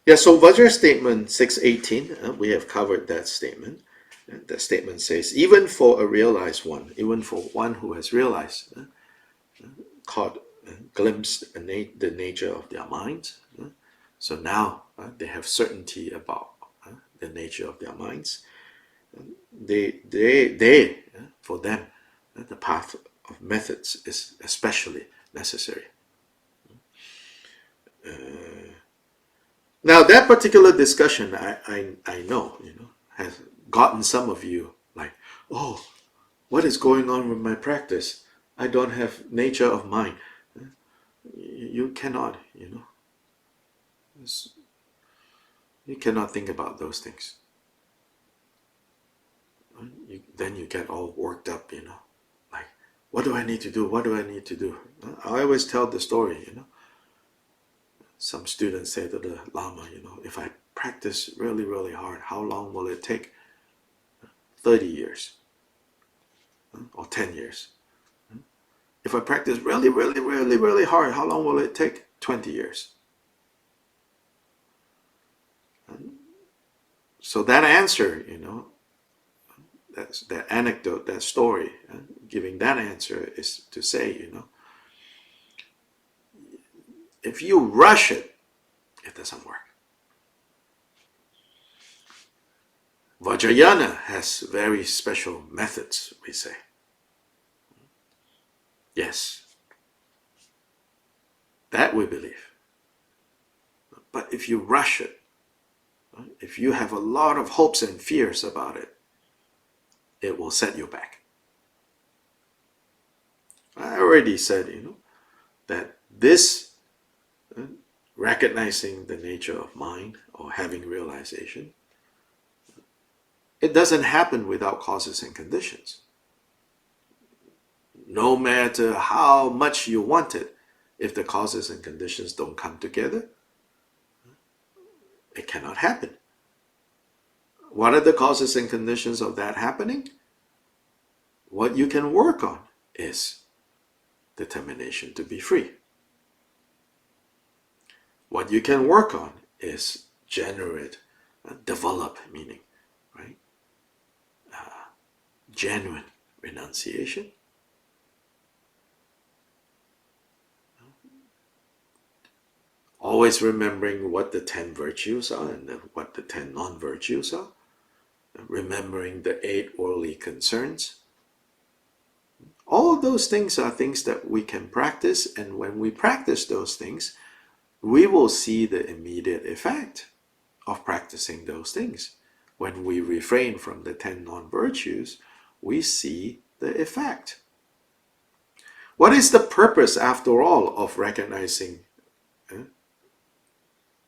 Yeah, so Vajra Statement 618, we have covered that statement. And that statement says, even for a realized one, even for one who has realized, caught, glimpsed the nature of their minds. So now they have certainty about the nature of their minds. For them, the path of methods is especially necessary. Now that particular discussion, I know, has gotten some of you like, oh, what is going on with my practice? I don't have nature of mind. You cannot, you cannot think about those things. Then you get all worked up, like, what do I need to do? What do I need to do? I always tell the story, Some students say to the Lama, if I practice really, really hard, how long will it take? 30 years or 10 years. If I practice really, really, really, really hard, how long will it take? 20 years. So that answer, that's that anecdote, that story, giving that answer is to say, if you rush it, it doesn't work. Vajrayana has very special methods, we say. Yes, that we believe. But if you rush it, if you have a lot of hopes and fears about it, it will set you back. I already said, that this recognizing the nature of mind or having realization, it doesn't happen without causes and conditions. No matter how much you want it, if the causes and conditions don't come together, it cannot happen. What are the causes and conditions of that happening? What you can work on is determination to be free. What you can work on is generate, develop meaning, right? Genuine renunciation. Always remembering what the 10 virtues are and what the 10 non-virtues are. Remembering the 8 worldly concerns. All those things are things that we can practice, and when we practice those things, we will see the immediate effect of practicing those things. When we refrain from the 10 non-virtues, we see the effect. What is the purpose, after all, of recognizing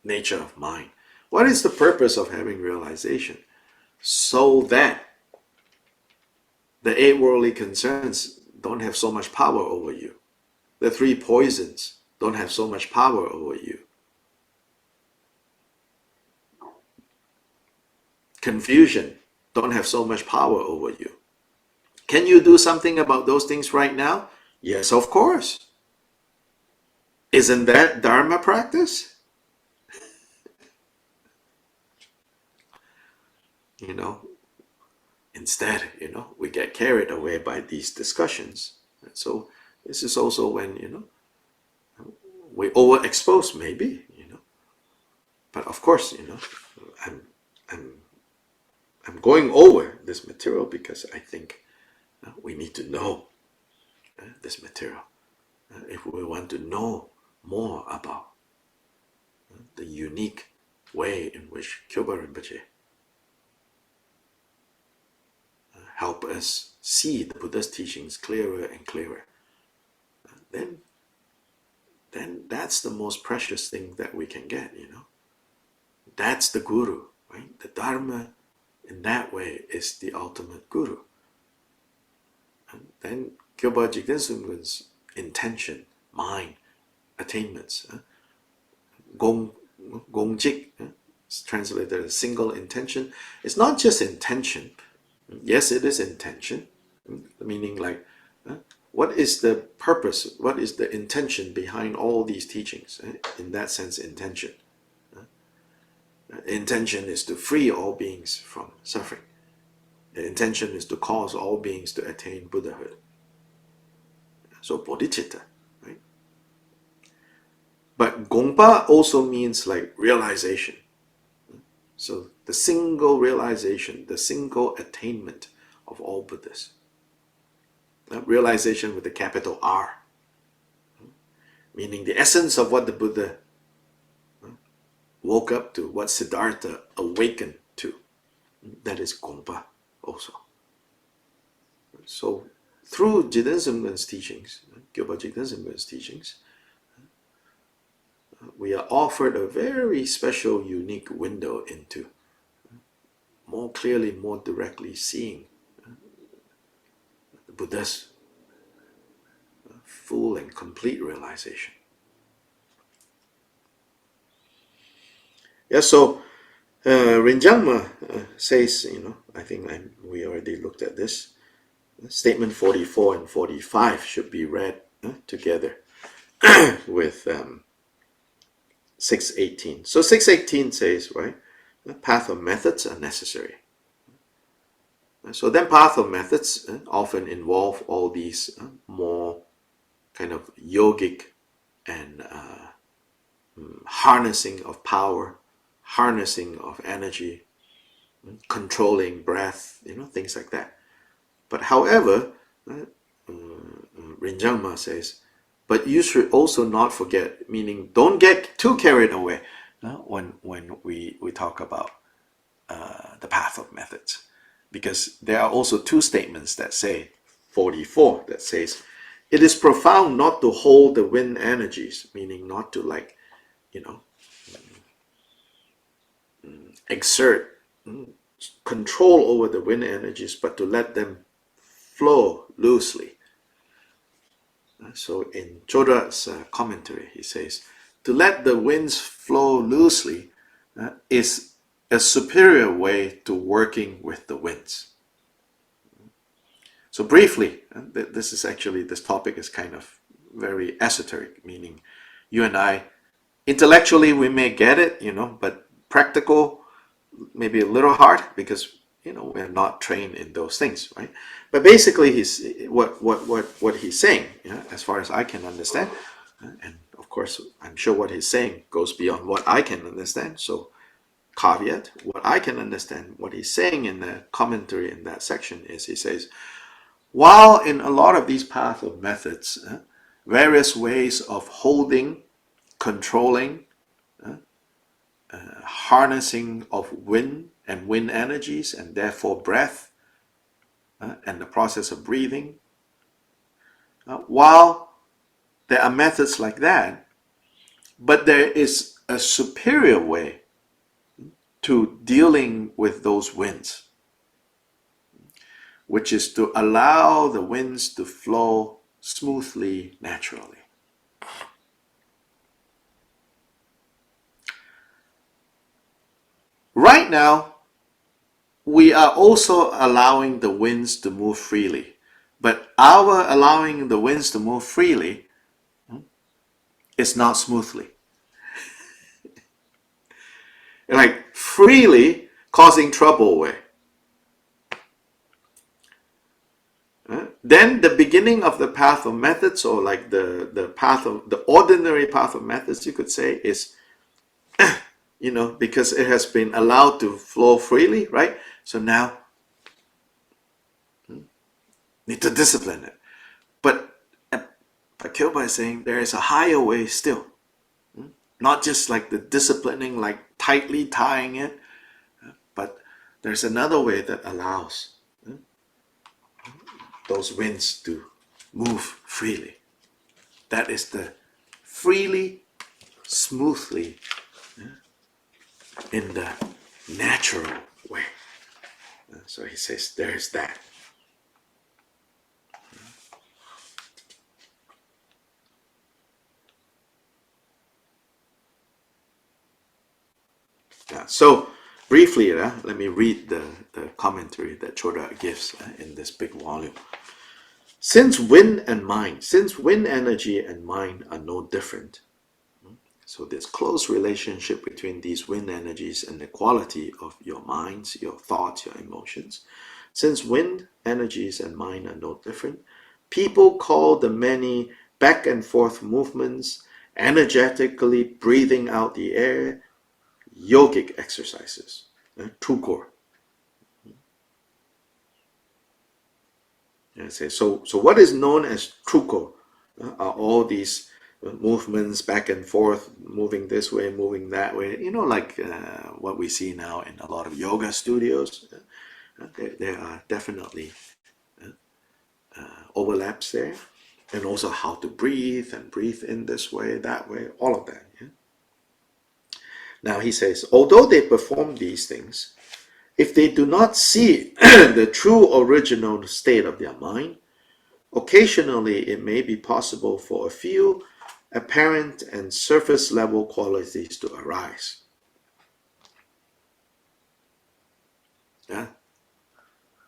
nature of mind? What is the purpose of having realization? So that the 8 worldly concerns don't have so much power over you. The 3 poisons don't have so much power over you. Confusion don't have so much power over you. Can you do something about those things right now? Yes, of course. Isn't that Dharma practice? Instead, we get carried away by these discussions. And so this is also when, we overexpose maybe, But of course, I'm going over this material because I think we need to know this material if we want to know more about the unique way in which Kyobpa Rinpoche help us see the Buddha's teachings clearer and clearer. Then that's the most precious thing that we can get, That's the Guru, right? The Dharma in that way is the ultimate Guru. And then Kyobpa Jigten Sumgon's intention, mind, attainments. Gongchik, it's translated as single intention. It's not just intention. Yes, it is intention, meaning like, what is the purpose? What is the intention behind all these teachings? In that sense, intention. The intention is to free all beings from suffering. The intention is to cause all beings to attain Buddhahood. So bodhicitta, right? But Gongpa also means like realization. So the single realization, the single attainment of all Buddhas. Realization with a capital R. Meaning the essence of what the Buddha woke up to, what Siddhartha awakened to. That is Gongpa also. So through Jigten Sumgon's teachings, Kyobpa Jigten Sumgon's teachings, we are offered a very special, unique window into more clearly, more directly seeing the Buddha's full and complete realization. Yeah, so Rinjangma says, I think we already looked at this. Statement 44 and 45 should be read together with 618. So 618 says, right, the path of methods are necessary. So then path of methods often involve all these more kind of yogic and harnessing of power, harnessing of energy, controlling breath, things like that. But however, Rinjangma says, but you should also not forget, meaning don't get too carried away when we talk about the path of methods. Because there are also two statements that say, 44, that says, it is profound not to hold the wind energies, meaning not to exert control over the wind energies, but to let them flow loosely. So in Chodra's commentary, he says, to let the winds flow loosely is a superior way to working with the winds. So briefly, this topic is kind of very esoteric, meaning you and I, intellectually we may get it, but practical, maybe a little hard because we're not trained in those things, right? But basically, what he's saying, as far as I can understand, and of course, I'm sure what he's saying goes beyond what I can understand. So, caveat: what I can understand, what he's saying in the commentary in that section is, he says, while in a lot of these path of methods, various ways of holding, controlling, harnessing of wind and wind energies, and therefore breath, and the process of breathing. While there are methods like that, but there is a superior way to dealing with those winds, which is to allow the winds to flow smoothly, naturally. Right now, we are also allowing the winds to move freely. But our allowing the winds to move freely is not smoothly. Like freely causing trouble away. Then the beginning of the path of methods, or like the path of the ordinary path of methods, you could say, is because it has been allowed to flow freely, right? So now need to discipline it. But Kyobpa is saying there is a higher way still. Not just like the disciplining, like tightly tying it, but there's another way that allows those winds to move freely. That is the freely, smoothly, in the natural way. So he says there's that. So briefly, let me read the commentary that Chodra gives in this big volume. Since wind energy and mind are no different, So there's close relationship between these wind energies and the quality of your minds, your thoughts, your emotions. Since wind energies and mind are no different, people call the many back and forth movements, energetically breathing out the air, yogic exercises, tukor. So what is known as tukor are all these movements back and forth, moving this way, moving that way, like what we see now in a lot of yoga studios. There are definitely overlaps there, and also how to breathe and breathe in this way, that way, all of that. Yeah? Now he says, although they perform these things, if they do not see the true original state of their mind, occasionally it may be possible for a few apparent and surface level qualities to arise. Yeah?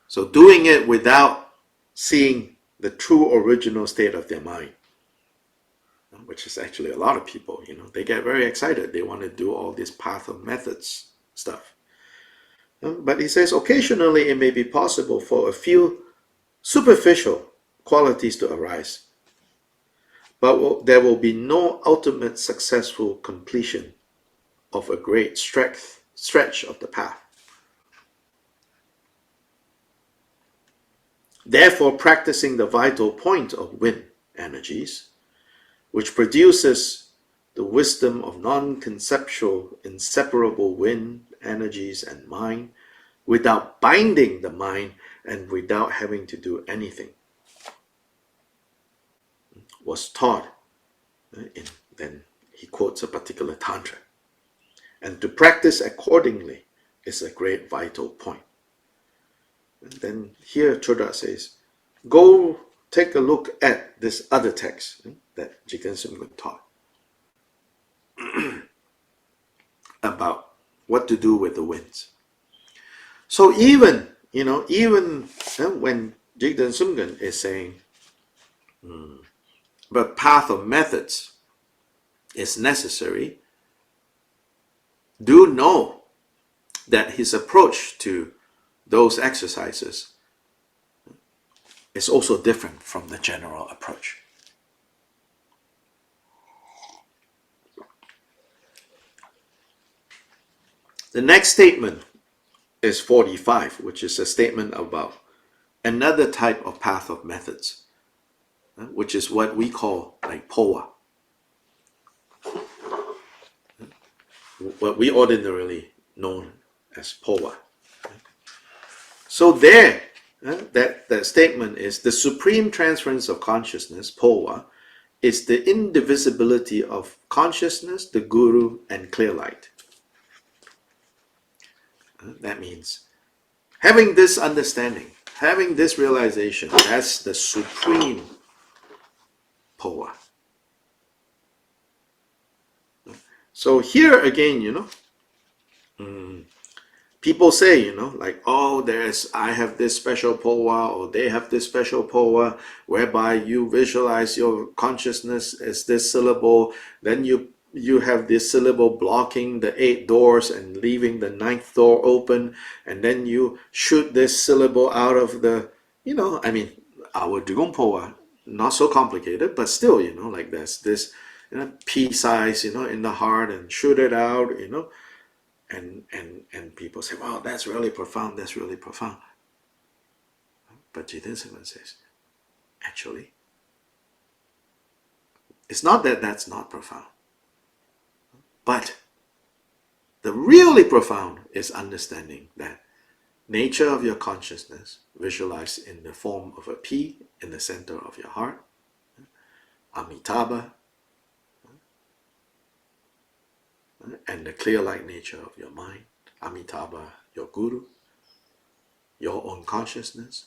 So doing it without seeing the true original state of their mind, which is actually a lot of people, they get very excited. They want to do all this path of methods stuff. But he says occasionally it may be possible for a few superficial qualities to arise, but there will be no ultimate successful completion of a great stretch of the path. Therefore, practicing the vital point of wind energies, which produces the wisdom of non-conceptual, inseparable wind energies and mind, without binding the mind and without having to do anything, was taught then he quotes a particular tantra. And to practice accordingly is a great vital point. And then here Chodra says, go take a look at this other text that Jigten Sumgon taught about what to do with the winds. So even when Jigten Sumgon is saying, but path of methods is necessary, do know that his approach to those exercises is also different from the general approach. The next statement is 45, which is a statement about another type of path of methods, which is what we call like POA, what we ordinarily know as POA. So there, that statement is the supreme transference of consciousness, POA, is the indivisibility of consciousness, the guru, and clear light. That means having this understanding, having this realization, that's the supreme POA. So here again, people say, like, oh, I have this special POA, or they have this special POA, whereby you visualize your consciousness as this syllable, then you have this syllable blocking the 8 doors and leaving the 9th door open, and then you shoot this syllable out of the, our Drikung POA, not so complicated, but still, like there's this pea size, in the heart, and shoot it out, and people say, wow, that's really profound, that's really profound. But Jigten Sumgon says, actually, it's not that that's not profound, but the really profound is understanding that nature of your consciousness visualized in the form of a P in the center of your heart, Amitabha, and the clear light nature of your mind, Amitabha, your guru, your own consciousness,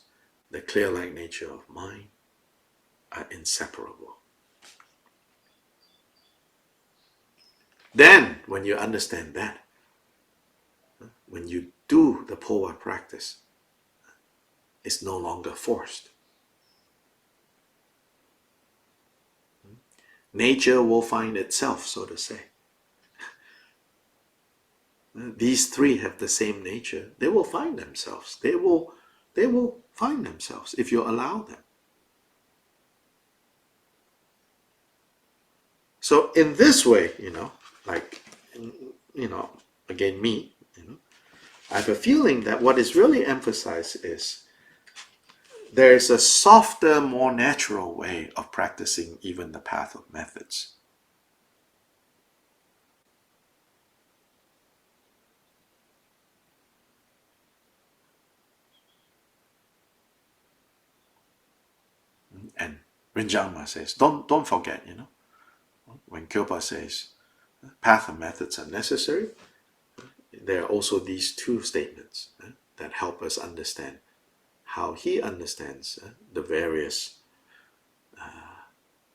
the clear light nature of mind are inseparable. Then, when you understand that, when you do the POA practice, it's no longer forced. Nature will find itself, so to say. these three have the same nature, they will find themselves. They will find themselves if you allow them. So in this way, like, again, me, I have a feeling that what is really emphasized is there is a softer, more natural way of practicing even the path of methods. And Rinjangma says, don't forget, when Kyobpa says path and methods are necessary, there are also these two statements that help us understand how he understands the various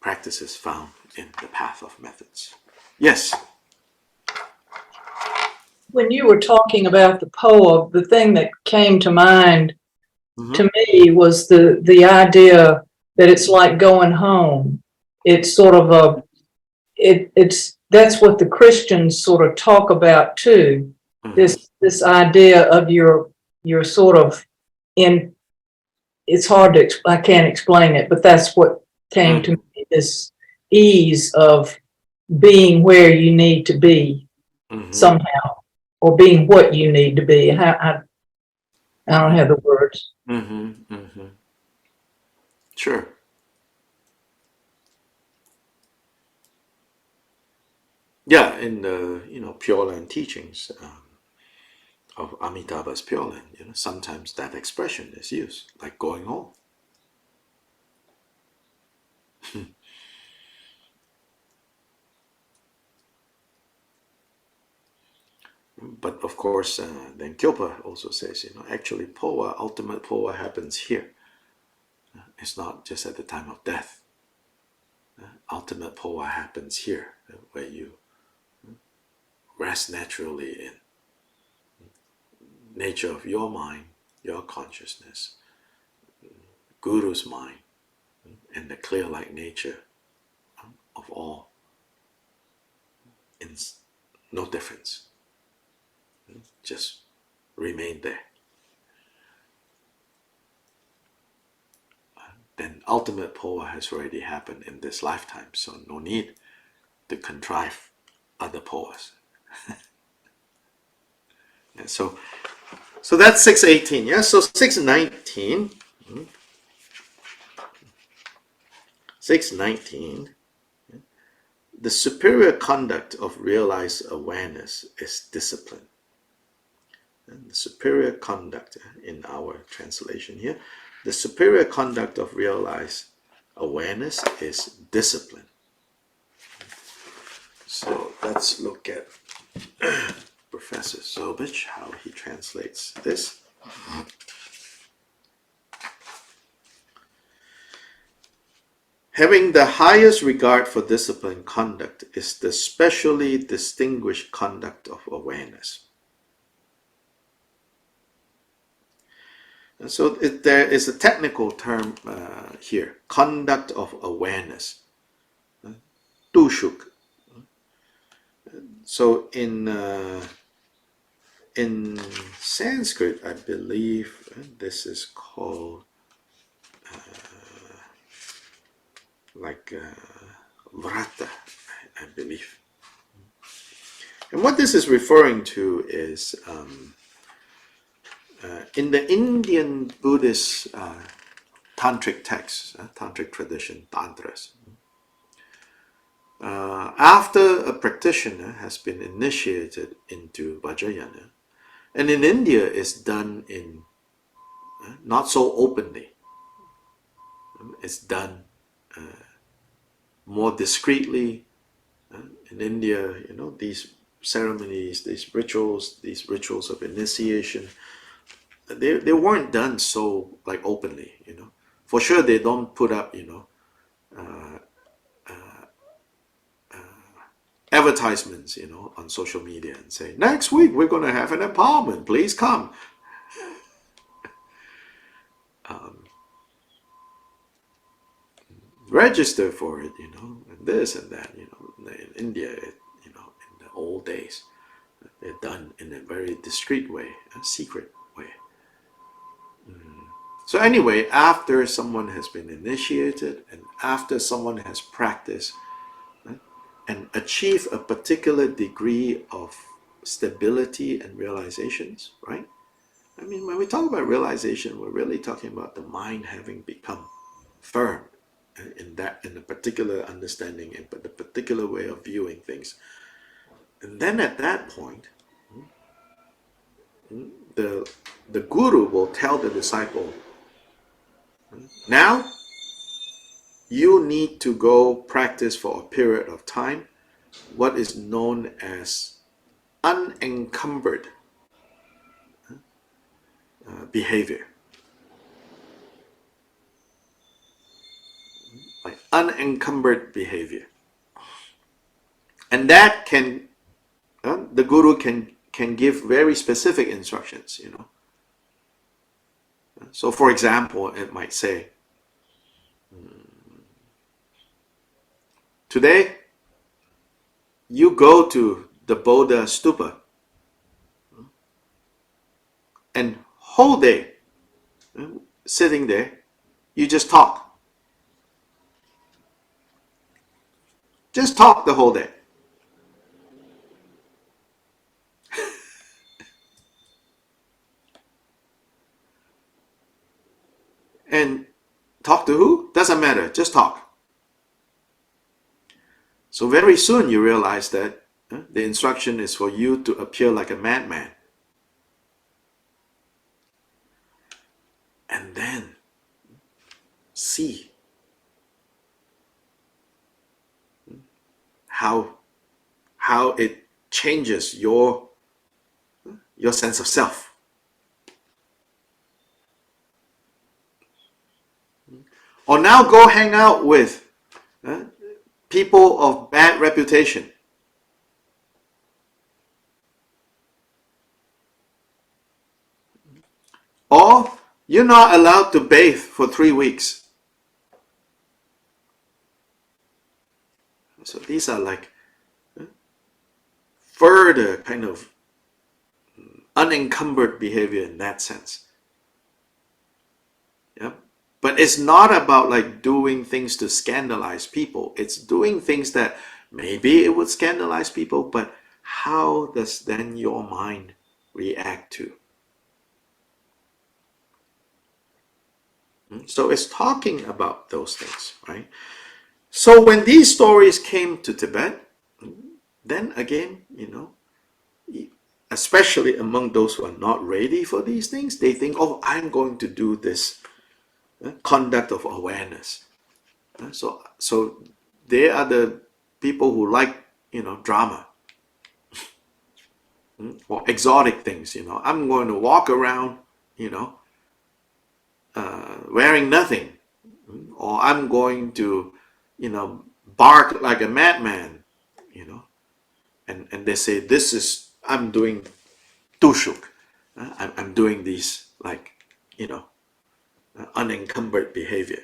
practices found in the path of methods. Yes? When you were talking about the poem, the thing that came to mind to me was the idea that it's like going home. It's sort of that's what the Christians sort of talk about too. This idea of your sort of in. It's hard to, I can't explain it, but that's what came to me, this ease of being where you need to be somehow, or being what you need to be. I don't have the words. Sure. Yeah, in the Pure Land teachings of Amitabha's Pure Land, sometimes that expression is used, like going home. But of course, then Kyobpa also says, actually Powa, ultimate Powa happens here. It's not just at the time of death. Ultimate Powa happens here, where you rest naturally in nature of your mind, your consciousness, Guru's mind, and the clear-like nature of all. In no difference. Just remain there. Then ultimate Powa has already happened in this lifetime, so no need to contrive other Powas. Yeah, so that's 618. Yeah, so 619. 619. The superior conduct of realized awareness is discipline. And the superior conduct, in our translation here, the superior conduct of realized awareness is discipline. So let's look at Professor Zobich, how he translates this. Having the highest regard for disciplined conduct is the specially distinguished conduct of awareness. And so there is a technical term here, conduct of awareness, tushuk. So in Sanskrit, I believe this is called vrata, I believe. And what this is referring to is in the Indian Buddhist tantric texts, tantric tradition, tantras, after a practitioner has been initiated into Vajrayana, and in India it's done in not so openly. It's done more discreetly. In India, these ceremonies, these rituals of initiation, they weren't done so openly. For sure they don't put up advertisements on social media and say, next week we're going to have an empowerment, please come. Register for it, and this and that. In India, in the old days, They're done in a very discreet way, a secret way. So anyway, after someone has been initiated and after someone has practiced, right, and achieved a particular degree of stability and realizations, right? I mean, when we talk about realization, we're really talking about the mind having become firm in a particular understanding, in the particular way of viewing things. And then at that point, the guru will tell the disciple, now you need to go practice for a period of time what is known as unencumbered behavior. Like unencumbered behavior. And that can, the guru can give very specific instructions, you know. So for example, it might say, today, you go to the Bodha stupa and whole day, sitting there, you just talk. Just talk the whole day. And talk to who? Doesn't matter, just talk. So very soon you realize that the instruction is for you to appear like a madman. And then see how it changes your sense of self. Or now go hang out with people of bad reputation. Or you're not allowed to bathe for 3 weeks. So these are like further kind of unencumbered behavior in that sense. Yep. But it's not about like doing things to scandalize people. It's doing things that maybe it would scandalize people, but how does then your mind react to? So it's talking about those things, right? So when these stories came to Tibet, then again, you know, especially among those who are not ready for these things, they think, oh, I'm going to do this conduct of awareness. So they are the people who like, you know, drama or exotic things. You know, I'm going to walk around, you know, wearing nothing, or I'm going to, you know, bark like a madman, you know, and they say this is, I'm doing tushuk, I'm doing these like, you know, unencumbered behavior.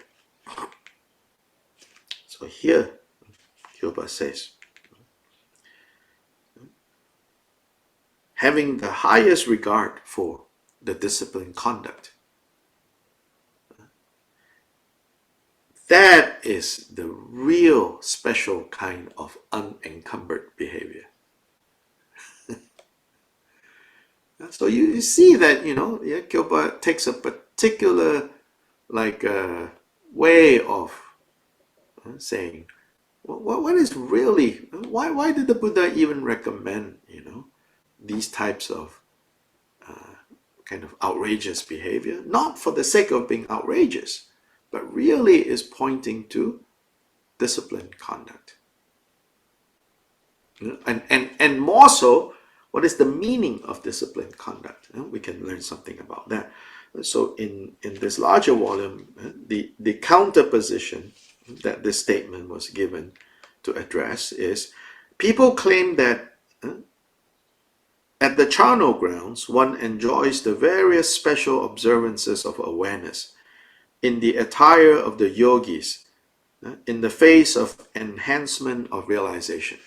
So here, Kyobpa says, having the highest regard for the disciplined conduct, that is the real special kind of unencumbered behavior. So you see that, you know, Kyobpa takes a particular like way of saying, what is really, why did the Buddha even recommend, you know, these types of kind of outrageous behavior? Not for the sake of being outrageous, but really is pointing to disciplined conduct. And more so, what is the meaning of disciplined conduct? We can learn something about that. So in this larger volume, the counter position that this statement was given to address is, people claim that at the charnel grounds, one enjoys the various special observances of awareness in the attire of the yogis, in the face of enhancement of realization.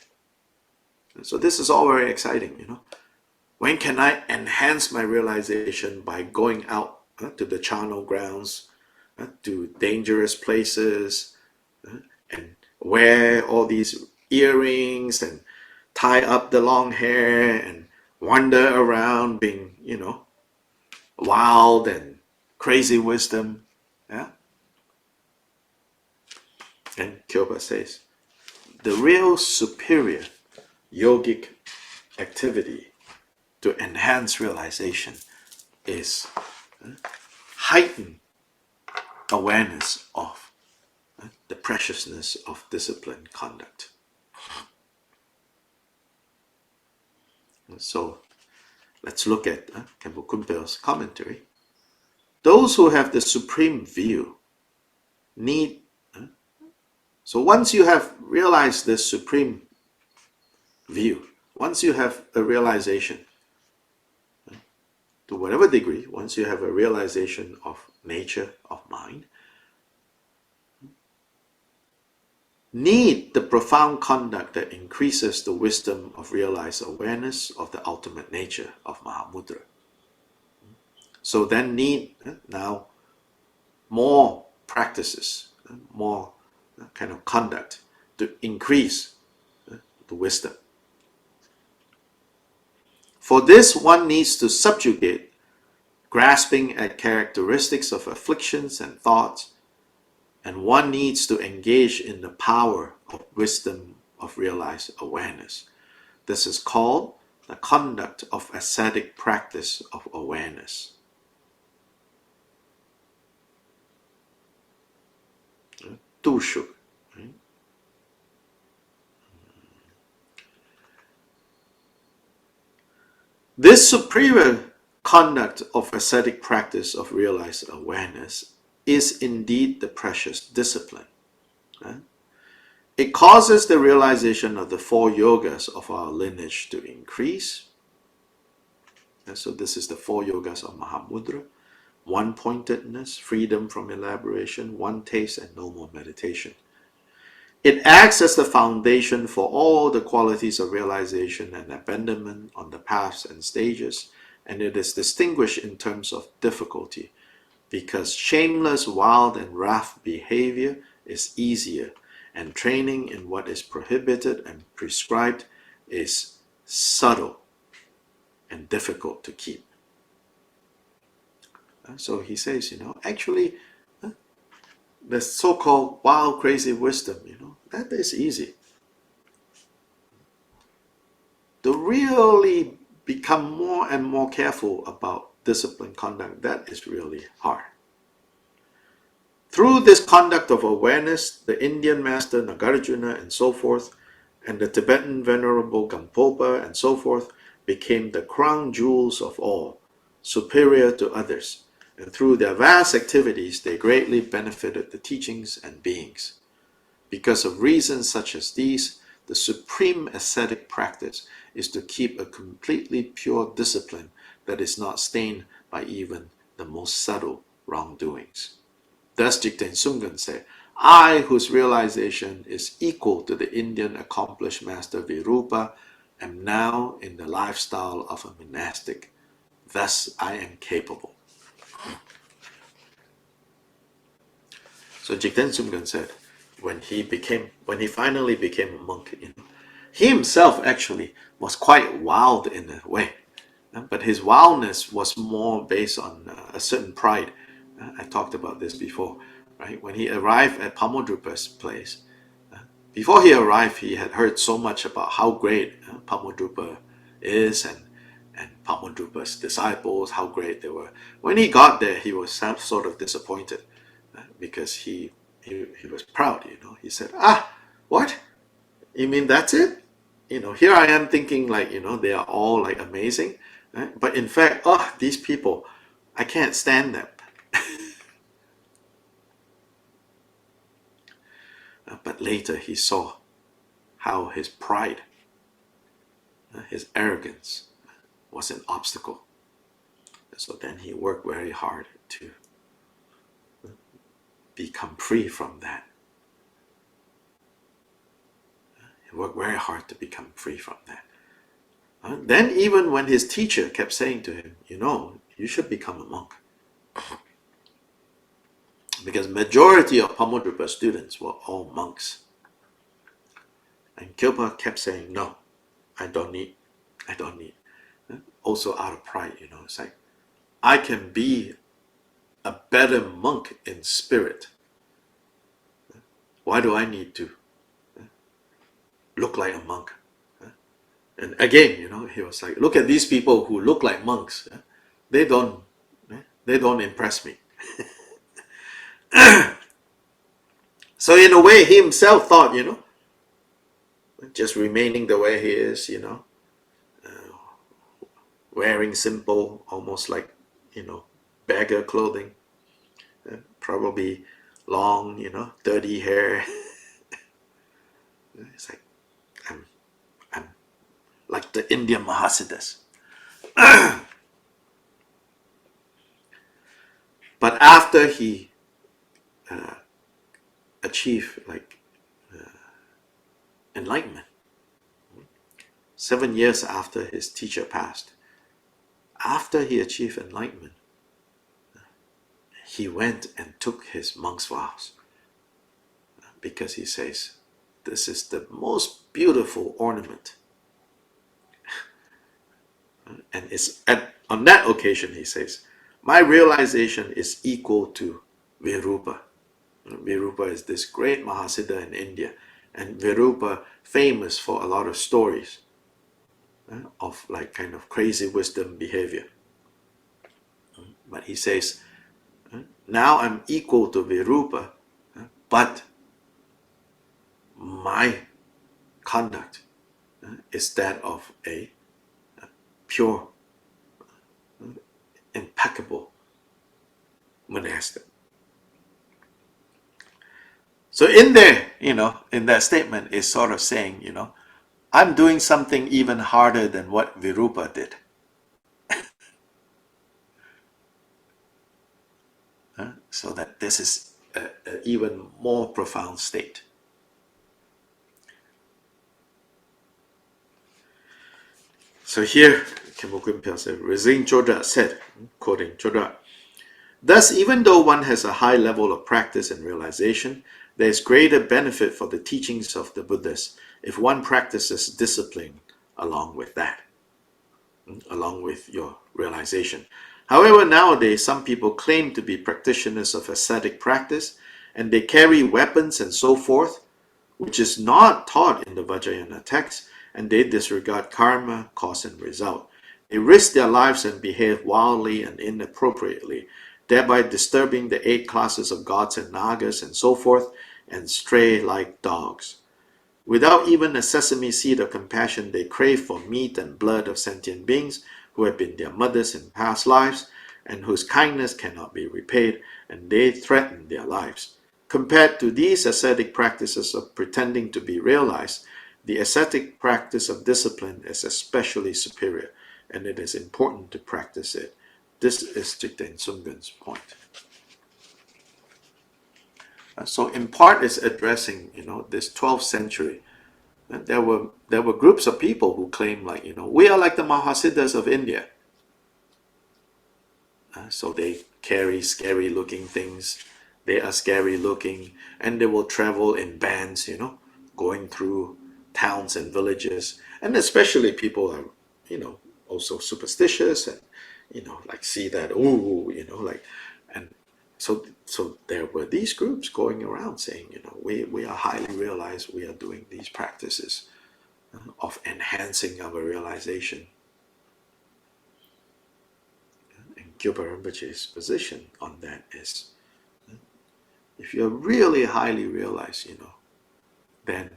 So this is all very exciting, you know. When can I enhance my realization by going out to the charnel grounds, to dangerous places, and wear all these earrings and tie up the long hair and wander around being, wild and crazy wisdom. Yeah? And Kyobpa says, the real superior yogic activity to enhance realization is heightened awareness of the preciousness of disciplined conduct. So let's look at Khenpo Kunpal's commentary. Those who have the supreme view need, so once you have realized this supreme view, once you have a realization, to whatever degree, once you have a realization of nature, of mind, need the profound conduct that increases the wisdom of realized awareness of the ultimate nature of Mahamudra. So then need now more practices, more kind of conduct to increase the wisdom. For this, one needs to subjugate grasping at characteristics of afflictions and thoughts, and one needs to engage in the power of wisdom of realized awareness. This is called the conduct of ascetic practice of awareness. Tushu. This superior conduct of ascetic practice of realized awareness is indeed the precious discipline. It causes the realization of the four yogas of our lineage to increase. And so this is the four yogas of Mahamudra: one-pointedness, freedom from elaboration, one taste, and no more meditation. It acts as the foundation for all the qualities of realization and abandonment on the paths and stages, and it is distinguished in terms of difficulty, because shameless, wild, and rough behavior is easier, and training in what is prohibited and prescribed is subtle and difficult to keep. So he says, actually, the so-called wild, crazy wisdom, that is easy. To really become more and more careful about disciplined conduct, that is really hard. Through this conduct of awareness, the Indian master Nagarjuna and so forth, and the Tibetan venerable Gampopa and so forth, became the crown jewels of all, superior to others, and through their vast activities they greatly benefited the teachings and beings. Because of reasons such as these, the supreme ascetic practice is to keep a completely pure discipline that is not stained by even the most subtle wrongdoings. Thus Jigten Sumgon said, I, whose realization is equal to the Indian accomplished master Virupa, am now in the lifestyle of a monastic. Thus I am capable. So Jigten Sumgon said, when he finally became a monk, he himself actually was quite wild in a way, but his wildness was more based on a certain pride. I talked about this before, right? When he arrived at Pamodrupa's place, before he arrived, he had heard so much about how great Pamodrupa is and Pamodrupa's disciples, how great they were. When he got there, he was sort of disappointed because he was proud, He said, what? You mean that's it? Here I am thinking like, they are all like amazing. Right? But in fact, these people, I can't stand them. But later he saw how his pride, his arrogance was an obstacle. So then he worked very hard to become free from that. He worked very hard to become free from that. Then even when his teacher kept saying to him, you should become a monk. Because majority of Pamodrupa students were all monks. And Kyobpa kept saying, no, I don't need. Also out of pride, it's like, I can be a better monk in spirit. Why do I need to look like a monk? And again, he was like, look at these people who look like monks. They don't impress me. So in a way, he himself thought, just remaining the way he is, wearing simple, almost like, beggar clothing, probably long, dirty hair. It's like, I'm like the Indian Mahasiddhas. But after he achieved enlightenment, 7 years after his teacher passed, after he achieved enlightenment, he went and took his monk's vows, because he says, this is the most beautiful ornament. And on that occasion, he says, my realization is equal to Virupa. Virupa is this great Mahasiddha in India, and Virupa famous for a lot of stories of like kind of crazy wisdom behavior. But he says, now I'm equal to Virupa, but my conduct is that of a pure, impeccable monastic. So in there, in that statement is sort of saying, I'm doing something even harder than what Virupa did. So that this is an even more profound state. So here, Khenpo Kunpal said, Rizing Chodra said, quoting Chodra, thus, even though one has a high level of practice and realization, there is greater benefit for the teachings of the Buddhas if one practices discipline along with that, along with your realization. However, nowadays, some people claim to be practitioners of ascetic practice, and they carry weapons and so forth, which is not taught in the Vajrayana text, and they disregard karma, cause and result. They risk their lives and behave wildly and inappropriately, thereby disturbing the 8 classes of gods and nagas and so forth, and stray like dogs. Without even a sesame seed of compassion, they crave for meat and blood of sentient beings who have been their mothers in past lives, and whose kindness cannot be repaid, and they threaten their lives. Compared to these ascetic practices of pretending to be realized, the ascetic practice of discipline is especially superior, and it is important to practice it. This is Jigten Sumgon's point. So in part it's addressing, this 12th century. And there were groups of people who claim like, we are like the Mahasiddhas of India. So they carry scary looking things. They are scary looking, and they will travel in bands, going through towns and villages. And especially people are, also superstitious and, like see that, and so there were these groups going around saying, we are highly realized, we are doing these practices of enhancing our realization. And Kyobpa Rinpoche's position on that is, if you're really highly realized, then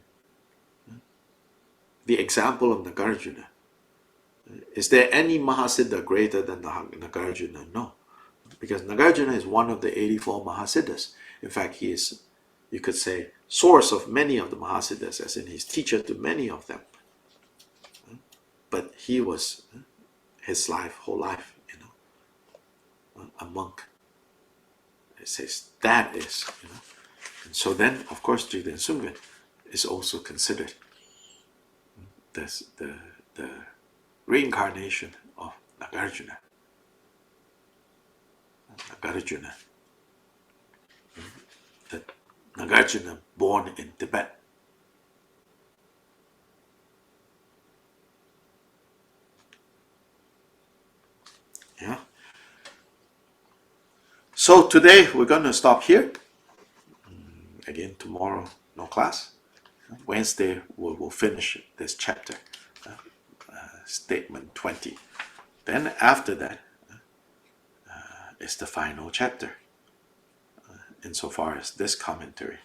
the example of Nagarjuna, is there any Mahasiddha greater than Nagarjuna? No. Because Nagarjuna is one of the 84 Mahasiddhas. In fact, he is, you could say, source of many of the Mahasiddhas, as in his teacher to many of them. But he was, his whole life, a monk. It says that is, And so then, of course, Jigten Sumgon is also considered the reincarnation of Nagarjuna. Nagarjuna. The Nagarjuna born in Tibet. Yeah. So today we're going to stop here. Again, tomorrow, no class. Wednesday, we will finish this chapter, statement 20. Then after that is the final chapter, insofar as this commentary.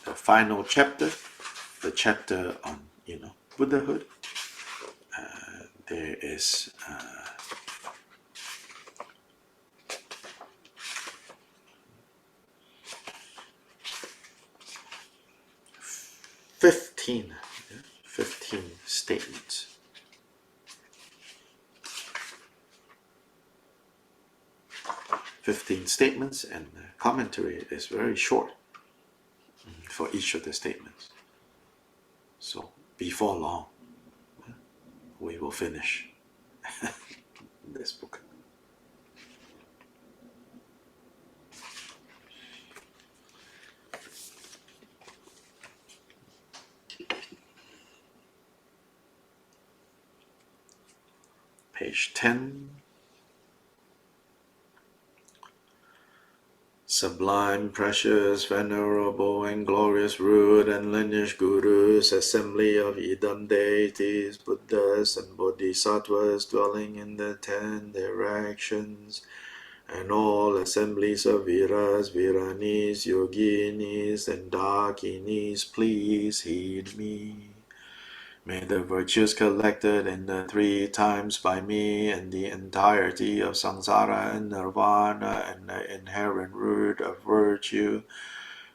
The final chapter, the chapter on, Buddhahood. There is 15 statements. 15 statements, and the commentary is very short for each of the statements. So before long, we will finish this book. Page 10. Sublime, precious, venerable, and glorious root and lineage gurus, assembly of Idam deities, Buddhas and Bodhisattvas dwelling in the 10 directions, and all assemblies of Viras, Viranis, Yoginis, and Dakinis, please heed me. May the virtues collected in the 3 times by me and the entirety of samsara and nirvana and the inherent root of virtue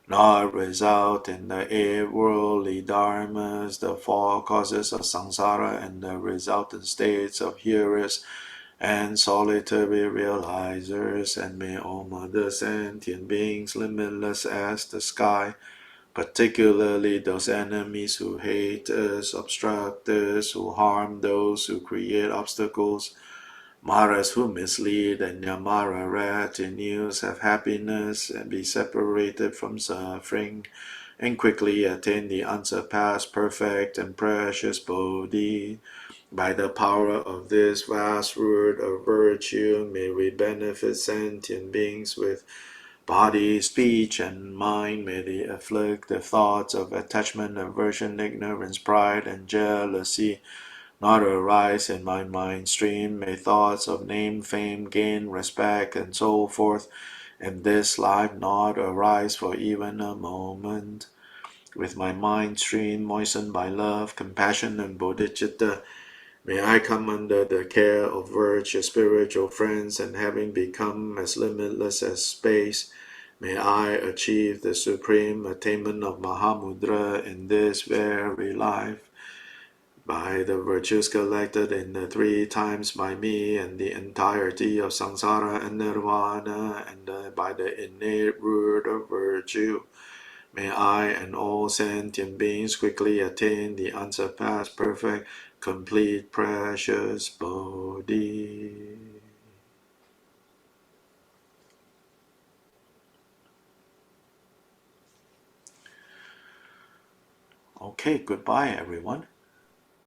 not result in the 8 worldly dharmas, the 4 causes of samsara and the resultant states of hearers and solitary realizers, and may all mother sentient beings limitless as the sky, particularly those enemies who hate us, obstruct us, who harm those who create obstacles, Maras who mislead, and Yamara retinues have happiness and be separated from suffering, and quickly attain the unsurpassed, perfect, and precious Bodhi. By the power of this vast root of virtue, may we benefit sentient beings with body, speech, and mind. May the afflictive thoughts of attachment, aversion, ignorance, pride, and jealousy not arise in my mind stream. May thoughts of name, fame, gain, respect, and so forth in this life not arise for even a moment. With my mind stream moistened by love, compassion, and bodhicitta, may I come under the care of virtuous spiritual friends, and having become as limitless as space, may I achieve the supreme attainment of Mahamudra in this very life. By the virtues collected in the 3 times by me and the entirety of samsara and nirvana, and by the innate root of virtue, may I and all sentient beings quickly attain the unsurpassed, perfect, complete, precious Bodhi. Okay, goodbye everyone.